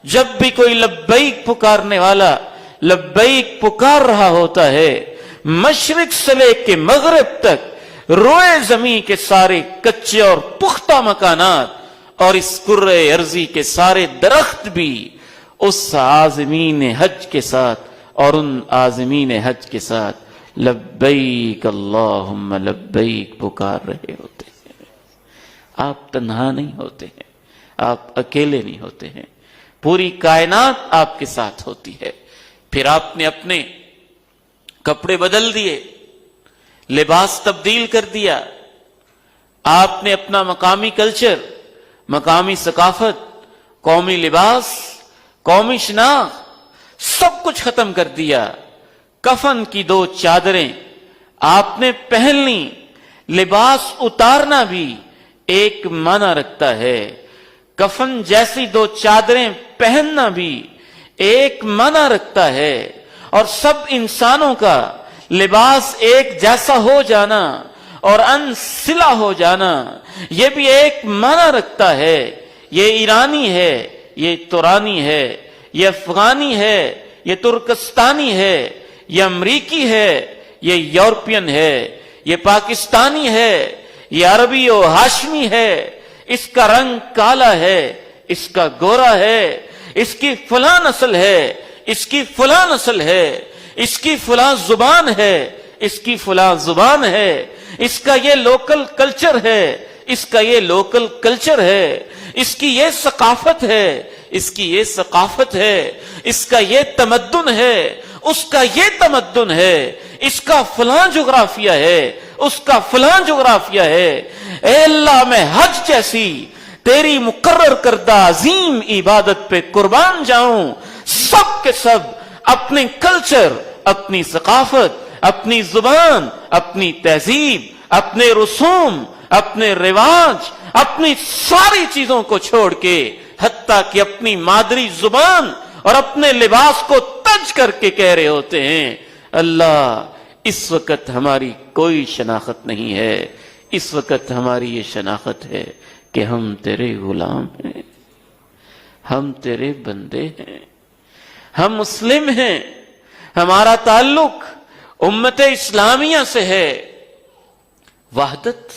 جب بھی کوئی لبیک پکارنے والا لبیک پکار رہا ہوتا ہے، مشرق سے لے کے مغرب تک روئے زمین کے سارے کچے اور پختہ مکانات اور اس کرۂ ارضی کے سارے درخت بھی اس عازمین حج کے ساتھ اور ان عازمین حج کے ساتھ لبیک اللہم لبیک پکار رہے ہوتے ہیں۔ آپ تنہا نہیں ہوتے ہیں، آپ اکیلے نہیں ہوتے ہیں، پوری کائنات آپ کے ساتھ ہوتی ہے۔ پھر آپ نے اپنے کپڑے بدل دیے، لباس تبدیل کر دیا، آپ نے اپنا مقامی کلچر، مقامی ثقافت، قومی لباس، قومی شناخت سب کچھ ختم کر دیا۔ کفن کی 2 چادریں آپ نے پہن لی۔ لباس اتارنا بھی ایک معنی رکھتا ہے، کفن جیسی 2 چادریں پہننا بھی ایک معنی رکھتا ہے، اور سب انسانوں کا لباس ایک جیسا ہو جانا اور انسلا ہو جانا یہ بھی ایک معنی رکھتا ہے۔ یہ ایرانی ہے، یہ ترانی ہے، یہ افغانی ہے، یہ ترکستانی ہے، یہ امریکی ہے، یہ یورپین ہے، یہ پاکستانی ہے، یہ عربی و ہاشمی ہے، اس کا رنگ کالا ہے، اس کا گورا ہے، اس کی فلاں نسل ہے، اس کی فلاں نسل ہے، اس کی فلاں زبان ہے، اس کی فلاں زبان ہے، اس کا یہ لوکل کلچر ہے، اس کا یہ لوکل کلچر ہے، اس کی یہ ثقافت ہے، اس کی یہ ثقافت ہے، اس کا یہ تمدن ہے، اس کا یہ تمدن ہے، اس کا فلاں جغرافیہ ہے، اس کا فلاں جغرافیہ ہے۔ اے اللہ، میں حج جیسی تیری مقرر کردہ عظیم عبادت پہ قربان جاؤں، سب کے سب اپنے کلچر، اپنی ثقافت، اپنی زبان، اپنی تہذیب، اپنے رسوم، اپنے رواج، اپنی ساری چیزوں کو چھوڑ کے، حتیٰ کہ اپنی مادری زبان اور اپنے لباس کو تج کر کے کہہ رہے ہوتے ہیں، اللہ اس وقت ہماری کوئی شناخت نہیں ہے، اس وقت ہماری یہ شناخت ہے کہ ہم تیرے غلام ہیں، ہم تیرے بندے ہیں، ہم مسلم ہیں، ہمارا تعلق امت اسلامیہ سے ہے۔ وحدت،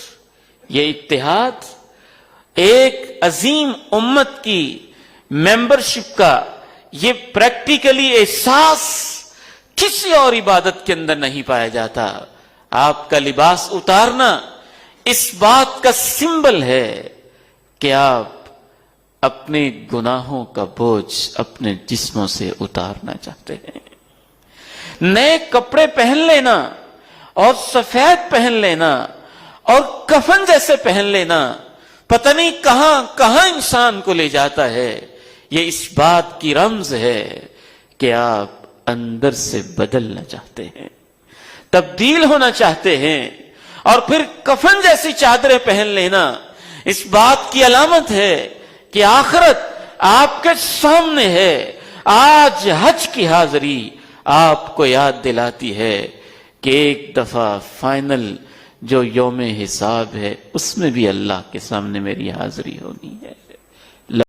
یہ اتحاد، ایک عظیم امت کی ممبرشپ کا یہ پریکٹیکلی احساس کسی اور عبادت کے اندر نہیں پایا جاتا۔ آپ کا لباس اتارنا اس بات کا سمبل ہے کہ آپ اپنے گناہوں کا بوجھ اپنے جسموں سے اتارنا چاہتے ہیں۔ نئے کپڑے پہن لینا اور سفید پہن لینا اور کفن جیسے پہن لینا پتہ نہیں کہاں کہاں انسان کو لے جاتا ہے۔ یہ اس بات کی رمز ہے کہ آپ اندر سے بدلنا چاہتے ہیں، تبدیل ہونا چاہتے ہیں، اور پھر کفن جیسی چادریں پہن لینا اس بات کی علامت ہے کہ آخرت آپ کے سامنے ہے۔ آج حج کی حاضری آپ کو یاد دلاتی ہے کہ ایک دفعہ فائنل جو یوم حساب ہے اس میں بھی اللہ کے سامنے میری حاضری ہونی ہے۔